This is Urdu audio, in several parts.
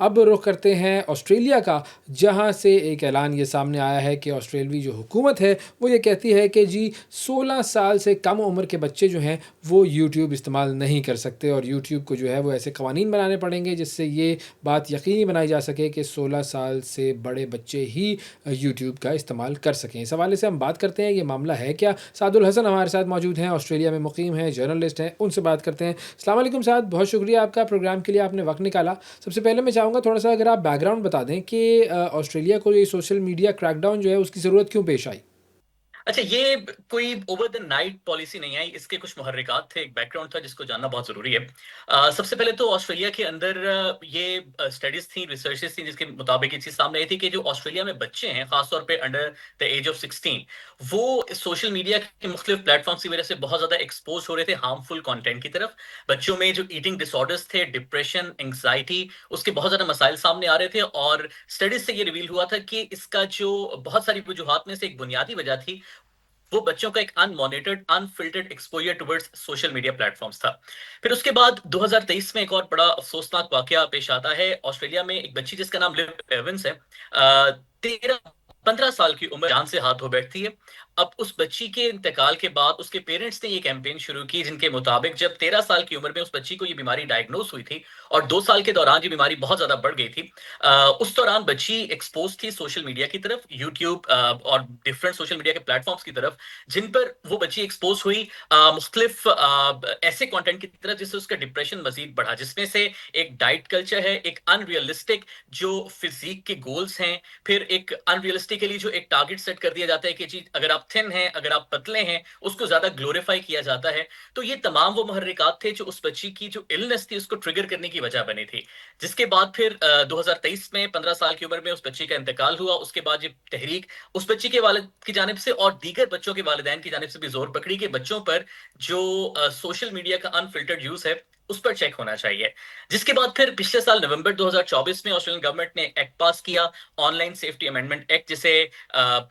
اب رخ کرتے ہیں آسٹریلیا کا، جہاں سے ایک اعلان یہ سامنے آیا ہے کہ آسٹریلوی جو حکومت ہے وہ یہ کہتی ہے کہ جی 16 سال سے کم عمر کے بچے جو ہیں وہ یوٹیوب استعمال نہیں کر سکتے، اور یوٹیوب کو جو ہے وہ ایسے قوانین بنانے پڑیں گے جس سے یہ بات یقینی بنائی جا سکے کہ 16 سال سے بڑے بچے ہی یوٹیوب کا استعمال کر سکیں۔ اس حوالے سے ہم بات کرتے ہیں یہ معاملہ ہے کیا۔ سعد الحسن ہمارے ساتھ موجود ہیں، آسٹریلیا میں مقیم ہیں، جرنلسٹ ہیں، ان سے بات کرتے ہیں۔ السلام علیکم سعد، بہت شکریہ آپ کا، پروگرام کے لیے آپ نے وقت نکالا۔ سب سے پہلے میں چاہوں گا تھوڑا سا اگر آپ بیک گراؤنڈ بتا دیں کہ آسٹریلیا کو یہ سوشل میڈیا کریک ڈاؤن جو ہے اس کی ضرورت کیوں پیش آئی؟ اچھا، یہ کوئی اوور دا نائٹ پالیسی نہیں آئی، اس کے کچھ محرکات تھے، ایک بیک گراؤنڈ تھا جس کو جاننا بہت ضروری ہے۔ سب سے پہلے تو آسٹریلیا کے اندر یہ اسٹڈیز تھیں، ریسرچز تھیں، جس کے مطابق یہ چیز سامنے آئی تھی کہ جو آسٹریلیا میں بچے ہیں، خاص طور پہ انڈر دا ایج آف 16، وہ سوشل میڈیا کے مختلف پلیٹ فارمس کی وجہ سے بہت زیادہ ایکسپوز ہو رہے تھے ہارمفل کانٹینٹ کی طرف۔ بچوں میں جو ایٹنگ ڈس آرڈرز تھے، ڈپریشن، انگزائٹی، اس کے بہت زیادہ مسائل سامنے آ رہے تھے، اور اسٹڈیز سے یہ ریویل ہوا تھا کہ اس کا جو بہت ساری وجوہات میں سے ایک بنیادی وجہ تھی، وہ بچوں کا ایک unmonitored unfiltered exposure towards social media platforms تھا۔ پھر اس کے بعد 2023 میں ایک اور بڑا افسوسناک واقعہ پیش آتا ہے۔ آسٹریلیا میں ایک بچی جس کا نام لیو ایونز ہے، 15 سال کی عمر، جان سے ہاتھ دھو بیٹھتی ہے۔ اب اس بچی کے انتقال کے بعد اس کے پیرنٹس نے یہ کیمپین شروع کی، جن کے مطابق جب 13 سال کی عمر میں اس بچی کو یہ بیماری ڈائگنوز ہوئی تھی، اور 2 سال کے دوران یہ بیماری بہت زیادہ بڑھ گئی تھی، اس دوران بچی ایکسپوز تھی سوشل میڈیا کی طرف، یوٹیوب اور ڈفرینٹ سوشل میڈیا کے پلیٹ فارمس کی طرف، جن پر وہ بچی ایکسپوز ہوئی مختلف ایسے کانٹینٹ کی طرف جس سے اس کا ڈپریشن مزید بڑھا، جس میں سے ایک ڈائٹ کلچر ہے، ایک ان ریئلسٹک جو فزیک کے گولز ہیں، پھر ایک ان ریئلسٹکلی جو ایک ٹارگٹ سیٹ کر دیا جاتا ہے کہ جی اگر آپ تھن ہیں، اگر آپ پتلے ہیں، اس کو زیادہ گلوریفائی کیا جاتا ہے۔ تو یہ تمام وہ محرکات تھے جو اس بچی کی جو النس تھی اس کو ٹریگر کرنے کی وجہ بنی تھی، جس کے بعد پھر 2023 میں 15 سال کی عمر میں اس بچی کا انتقال ہوا۔ اس کے بعد یہ تحریک اس بچی کے والد کی جانب سے اور دیگر بچوں کے والدین کی جانب سے بھی زور پکڑی کہ بچوں پر جو سوشل میڈیا کا انفلٹرڈ یوز ہے اس پر چیک ہونا چاہیے۔ جس کے بعد پھر پچھلے سال نومبر 2024 میں آسٹریلین گورنمنٹ نے ایکٹ پاس کیا، online safety amendment act, جسے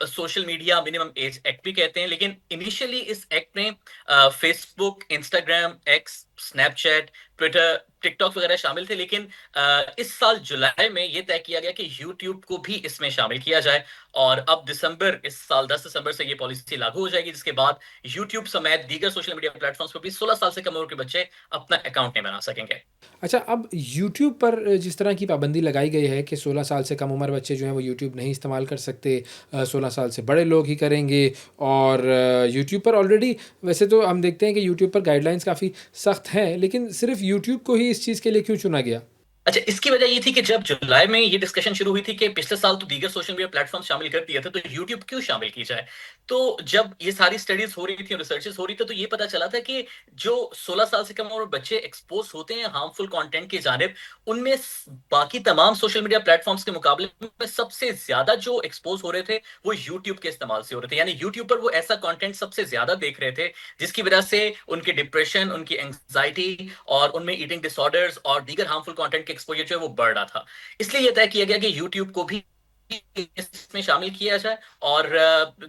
social media minimum age act بھی کہتے ہیں۔ لیکن انیشلی اس ایکٹ میں Facebook, Instagram, X, Snapchat, Twitter, TikTok وغیرہ شامل تھے، لیکن اس سال جولائی میں یہ طے کیا گیا کہ یوٹیوب کو بھی اس میں شامل کیا جائے، اور اب دسمبر اس سال 10 دسمبر سے یہ پالیسی لاگو ہو جائے گی، جس کے بعد یوٹیوب سمیت دیگر سوشل میڈیا پلیٹ فارمز پر بھی 16 سال سے کم عمر کے بچے اپنا اکاؤنٹ نہیں بنا سکیں گے۔ اچھا، اب یوٹیوب پر جس طرح کی پابندی لگائی گئی ہے کہ 16 سال سے کم عمر بچے جو ہیں وہ یوٹیوب نہیں استعمال کر سکتے، 16 سال سے بڑے لوگ ہی کریں گے، اور یوٹیوب پر آلریڈی ویسے تو ہم دیکھتے ہیں کہ یوٹیوب پر گائیڈ لائنس کافی سخت ہیں، لیکن صرف یوٹیوب کو ہی اس چیز کے لیے کیوں چنا گیا؟ اچھا، اس کی وجہ یہ تھی کہ جب جولائی میں یہ ڈسکشن شروع ہوئی تھی کہ پچھلے سال تو دیگر سوشل میڈیا پلیٹ فارم شامل کر دیا تھا، تو یوٹیوب کیوں شامل کی جائے؟ تو جب یہ ساری اسٹڈیز ہو رہی تھی، ریسرچز ہو رہی تھی، تو یہ پتا چلا تھا کہ جو 16 سال سے کم عمر بچے ایکسپوز ہوتے ہیں ہارمفل کانٹینٹ کی جانب، ان میں باقی تمام سوشل میڈیا پلیٹ فارمز کے مقابلے میں سب سے زیادہ جو ایکسپوز ہو رہے تھے وہ یوٹیوب کے استعمال سے ہو رہے تھے، یعنی یوٹیوب پر وہ ایسا کانٹینٹ سب سے زیادہ دیکھ رہے تھے جس کی وجہ سے ان کے ڈپریشن، ان کی انگزائٹی، اور ان میں ایٹنگ ڈس آرڈرز اور دیگر ہارمفل کانٹینٹ کے ایکسپوجر جو ہے وہ بڑھ رہا تھا۔ اس لیے یہ طے کیا گیا کہ یوٹیوب کو بھی اس میں شامل کیا جائے، اور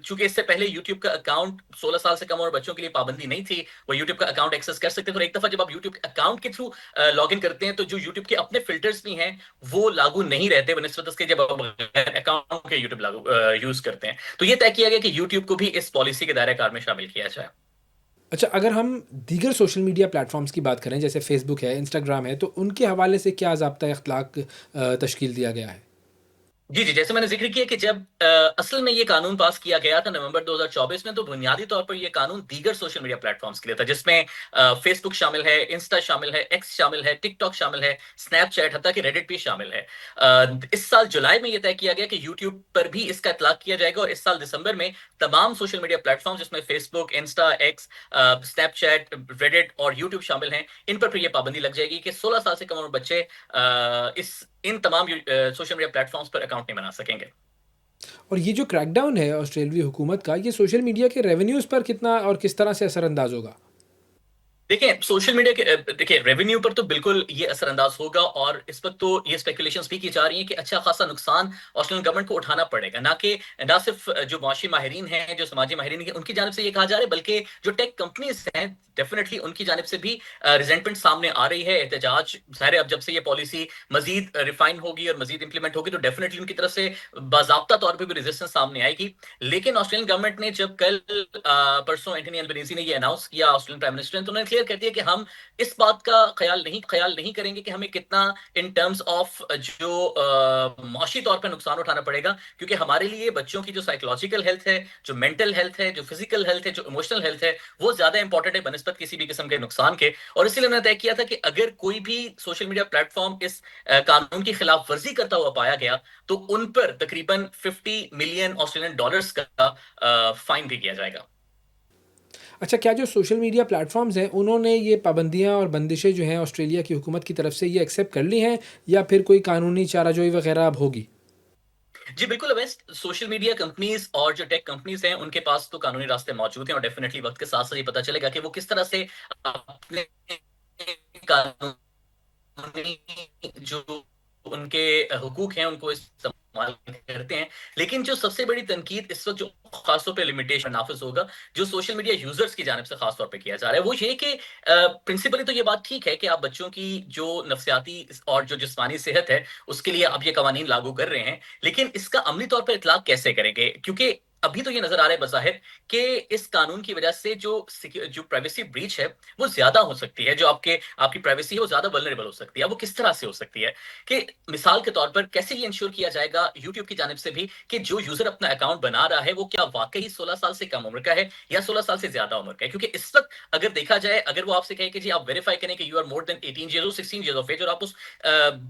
چونکہ اس سے پہلے یوٹیوب کا اکاؤنٹ 16 سال سے کم عمر بچوں کے لیے پابندی نہیں تھی، وہ یوٹیوب کا اکاؤنٹ ایکسس کر سکتے تھے، اور ایک دفعہ جب آپ یوٹیوب اکاؤنٹ کے تھرو لاگ ان کرتے ہیں تو جو یوٹیوب کے اپنے فلٹرز بھی ہیں وہ لاگو نہیں رہتے بنسبت اس کے جب آپ غیر اکاؤنٹ کے یوٹیوب یوز کرتے ہیں۔ تو یہ طے کیا گیا کہ یوٹیوب کو بھی اس پالیسی کے دائرہ کار میں شامل کیا جائے۔ اچھا، اگر ہم دیگر سوشل میڈیا پلیٹ فارمز کی بات کریں جیسے فیس بک ہے، انسٹاگرام ہے، تو ان کے حوالے سے کیا ضابطۂ اخلاق تشکیل دیا گیا ہے؟ جی جی، جیسے میں نے ذکر کیا کہ جب اصل میں یہ قانون پاس کیا گیا تھا نومبر 2024 میں، تو بنیادی طور پر یہ قانون دیگر سوشل میڈیا پلیٹ فارمز کے لیے تھا، جس میں فیس بک شامل ہے، انسٹا شامل ہے، ایکس شامل ہے، ٹک ٹاک شامل ہے، اسنیپ چیٹ، حتیٰ کہ ریڈٹ بھی شامل ہے۔ اس سال جولائی میں یہ طے کیا گیا کہ یوٹیوب پر بھی اس کا اطلاق کیا جائے گا، اور اس سال دسمبر میں تمام سوشل میڈیا پلیٹ فارمز جس میں Facebook, Insta, X, Snapchat, Reddit اور یوٹیوب شامل ہیں، ان پر پھر یہ پابندی لگ جائے گی کہ 16 سال سے کم عمر بچے ان تمام سوشل میڈیا پلیٹ فارمز پر اکاؤنٹ نہیں بنا سکیں گے۔ اور یہ جو کریک ڈاؤن ہے آسٹریلوی حکومت کا، یہ سوشل میڈیا کے ریونیوز پر کتنا اور کس طرح سے اثر انداز ہوگا؟ دیکھیں سوشل میڈیا کے دیکھیں ریونیو پر تو بالکل یہ اثر انداز ہوگا، اور اس وقت تو یہ اسپیکولیشنز بھی کی جا رہی ہیں کہ اچھا خاصا نقصان آسٹریلین گورنمنٹ کو اٹھانا پڑے گا، نہ صرف جو معاشی ماہرین ہیں، جو سماجی ماہرین ہیں، ان کی جانب سے یہ کہا جا رہا ہے، بلکہ جو ٹیک کمپنیز ہیں ڈیفینیٹلی ان کی جانب سے بھی ریزنٹمنٹ سامنے آ رہی ہے، احتجاج ظاہر ہے اب جب سے یہ پالیسی مزید ریفائن ہوگی اور مزید امپلیمنٹ ہوگی تو ڈیفینیٹلی ان کی طرف سے باضابطہ طور پہ بھی ریزسٹنس سامنے آئے گی۔ لیکن آسٹریلین گورنمنٹ نے جب کل پرسوں اینٹونی البنیزی نے یہ اناؤنس کیا، آسٹریلین پرائم منسٹر نے، تو انہوں نے کلیئر کر دیا کہ ہم اس بات کا خیال نہیں کریں گے کہ ہمیں کتنا ان ٹرمز آف جو معاشی طور پر نقصان اٹھانا پڑے گا، کیونکہ ہمارے لیے بچوں کی جو سائیکولوجیکل ہیلتھ ہے، جو مینٹل ہیلتھ ہے، جو فزیکل ہیلتھ ہے، جو ایموشنل ہیلتھ ہے، وہ زیادہ امپورٹنٹ ہے بنسبت کسی بھی قسم کے نقصان کے۔ اور اسی لیے انہوں نے طے کیا تھا کہ اگر کوئی بھی سوشل میڈیا پلیٹ فارم اس قانون کی خلاف ورزی کرتا ہوا پایا گیا تو ان پر تقریباً 50 ملین آسٹریلین ڈالرز کا فائن بھی کیا جائے گا۔ اچھا، کیا جو سوشل میڈیا پلیٹ فارمز ہیں انہوں نے یہ پابندیاں اور بندشیں جو ہیں آسٹریلیا کی حکومت کی طرف سے یہ ایکسیپٹ کر لی ہیں، یا پھر کوئی قانونی چارہ جوئی وغیرہ اب ہوگی؟ جی بالکل اویس، سوشل میڈیا کمپنیز اور جو ٹیک کمپنیز ہیں ان کے پاس تو قانونی راستے موجود ہیں، اور ڈیفینیٹلی وقت کے ساتھ ساتھ یہ پتہ چلے گا کہ وہ کس طرح سے اپنے قانونی جو ان کے حقوق ہیں ان کو استعمال کرتے ہیں۔ لیکن جو سب سے بڑی تنقید اس وقت جو خاص طور پہ لمیٹیشن نافذ ہوگا جو سوشل میڈیا یوزرز کی جانب سے خاص طور پہ کیا جا رہا ہے، وہ یہ کہ پرنسپلی تو یہ بات ٹھیک ہے کہ آپ بچوں کی جو نفسیاتی اور جو جسمانی صحت ہے اس کے لیے آپ یہ قوانین لاگو کر رہے ہیں، لیکن اس کا عملی طور پر اطلاق کیسے کریں گے؟ کیونکہ ابھی تو یہ نظر آ رہا ہے بظاہر کہ اس قانون کی وجہ سے جو پرائیویسی بریچ ہے وہ زیادہ ہو سکتی ہے، جو آپ کی پرائیویسی ہے وہ زیادہ ولنریبل ہو سکتی ہے۔ وہ کس طرح سے ہو سکتی ہے کہ مثال کے طور پر کیسے یہ انشور کیا جائے گا یوٹیوب کی جانب سے بھی کہ جو یوزر اپنا اکاؤنٹ بنا رہا ہے وہ کیا واقعی 16 سال سے کم عمر کا ہے یا 16 سال سے زیادہ عمر کا ہے؟ کیونکہ اس وقت اگر دیکھا جائے، اگر وہ آپ سے کہے کہ جی آپ ویریفائی کریں کہ you are more than 18 years اور 16 ایئرز آف ایج، اور آپ اس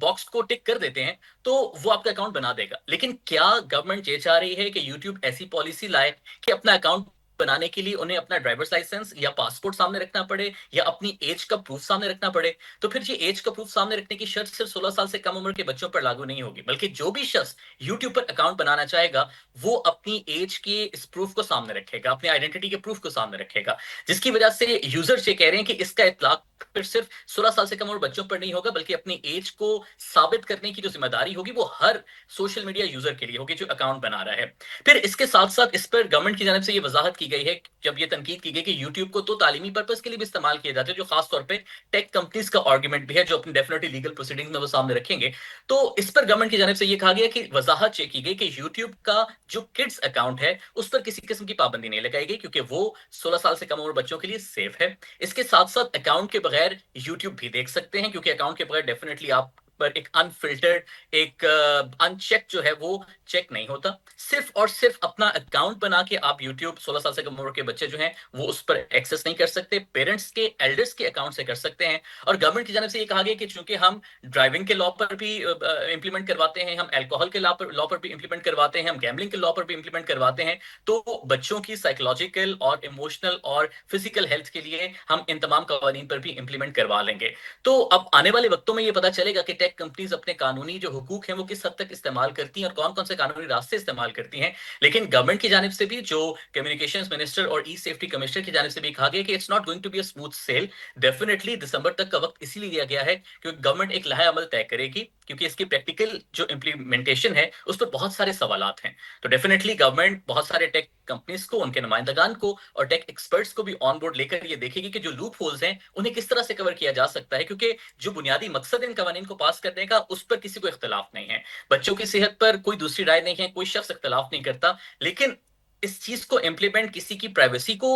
باکس کو ٹک کر دیتے ہیں تو وہ آپ کا اکاؤنٹ بنا دے گا۔ لیکن کیا گورنمنٹ یہ چاہ رہی ہے کہ یوٹیوب ایسی پالیسی لائے کہ اپنا اکاؤنٹ بنانے کے لیے انہیں اپنا ڈرائیورس لائسنس یا پاسپورٹ سامنے رکھنا پڑے یا اپنی ایج کا پروف سامنے رکھنا پڑے؟ تو پھر یہ ایج کا پروف سامنے رکھنے کی شرط صرف 16 سال سے کم عمر کے بچوں پر لاگو نہیں ہوگی، بلکہ جو بھی شخص یوٹیوب پر اکاؤنٹ بنانا چاہے گا وہ اپنی ایج کے اس پروف کو سامنے رکھے گا، اپنی آئیڈینٹی کے پروف کو سامنے رکھے گا، جس کی وجہ سے یوزر یہ کہہ رہے ہیں کہ اس کا اطلاق پھر صرف 16 سال سے کم عمر بچوں پر نہیں ہوگا، بلکہ اپنی ایج کو ثابت کرنے کی جو ذمہ داری ہوگی وہ ہر سوشل میڈیا یوزر کے لیے ہوگی جو اکاؤنٹ بنا رہا ہے۔ پھر اس کے ساتھ ساتھ اس پر گورنمنٹ کی جانب سے یہ وضاحت کی گئی ہے، جب یہ تنقید کی گئی کہ یوٹیوب کو تو تعلیمی پرپس کے لیے بھی استعمال کیا جاتا ہے، جو خاص طور پہ ٹیک کمپنیز کا آرگومنٹ بھی ہے جو اپنی ڈیفینیٹلی لیگل پروسیڈنگ میں وہ سامنے رکھیں گے۔ تو اس پر گورنمنٹ کی جانب سے یہ کہا گیا کہ وضاحت یہ کی گئی کہ یوٹیوب کا جو کڈز اکاؤنٹ ہے اس پر کسی قسم کی پابندی نہیں لگائی گئی، کیونکہ وہ 16 سال سے کم عمر بچوں کے لیے سیف ہے۔ اس کے ساتھ ساتھ اکاؤنٹ کے بغیر یوٹیوب بھی دیکھ سکتے ہیں، کیونکہ اکاؤنٹ کے بغیر ڈیفینیٹلی آپ پر ایک انفلٹرڈ، ایک ان چیک جو ہے وہ چیک نہیں ہوتا۔ صرف اور صرف اپنا اکاؤنٹ بنا کے آپ یوٹیوب 16 سال سے کم عمر کے بچے جو ہیں وہ اس پر ایکسس نہیں کر سکتے، پیرنٹس کے ایلڈرز کے اکاؤنٹ سے کر سکتے ہیں۔ اور گورنمنٹ کی جانب سے یہ کہا گیا کہ چونکہ ہم ڈرائیونگ کے لا پر بھی امپلیمنٹ کرواتے ہیں، ہم الکوہول کے لا پر بھی امپلیمنٹ کرواتے ہیں، ہم گیملنگ کے لا پر بھی امپلیمنٹ کرواتے ہیں، تو بچوں کی سائیکولوجیکل اور ایموشنل اور فزیکل ہیلتھ کے لیے ہم ان تمام قوانین پر بھی امپلیمنٹ کروا لیں گے۔ تو اب آنے والے وقتوں میں یہ پتا چلے گا کہ ٹیک کمپنیز اپنے قانونی جو حقوق ہیں وہ کس حد تک استعمال کرتی ہیں اور کون کون سے قانونی راستے استعمال کرتی ہیں۔ لیکن گورنمنٹ کی جانب سے بھی جو کمیونیکیشنز منسٹر اور ای سیفٹی کمشنر کی جانب سے بھی کہا گیا کہ it's not going to be a smooth sail. Definitely دسمبر تک کا وقت اسی لیے دیا گیا ہے کہ گورنمنٹ ایک لائحہ عمل طے کرے گی، کیونکہ اس کی پریکٹیکل جو امپلیمنٹیشن ہے اس پر بہت سارے سوالات ہیں۔ تو ڈیفینیٹلی گورنمنٹ بہت سارے ٹیک کمپنیز کو، ان کے نمائندگان کو اور ٹیک ایکسپرٹس کو بھی آن بورڈ لے کر یہ دیکھے گی کہ جو لوپ ہولز ہیں انہیں کس طرح سے کور کیا جا سکتا ہے، کیونکہ جو بنیادی مقصد ان قوانین کو پاس کرنے کا اس پر کسی کو اختلاف نہیں ہے۔ بچوں کی صحت پر کوئی دوسری رائے نہیں ہے، کوئی شخص اختلاف نہیں کرتا، لیکن اس چیز کو امپلیمنٹ کسی کی پرائیویسی کو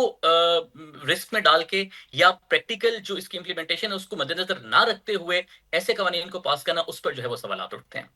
رسک میں ڈال کے یا پریکٹیکل جو اس کی امپلیمنٹیشن ہے اس کو مد نظر نہ رکھتے ہوئے ایسے قوانین کو پاس کرنا، اس پر جو ہے وہ سوالات اٹھتے ہیں۔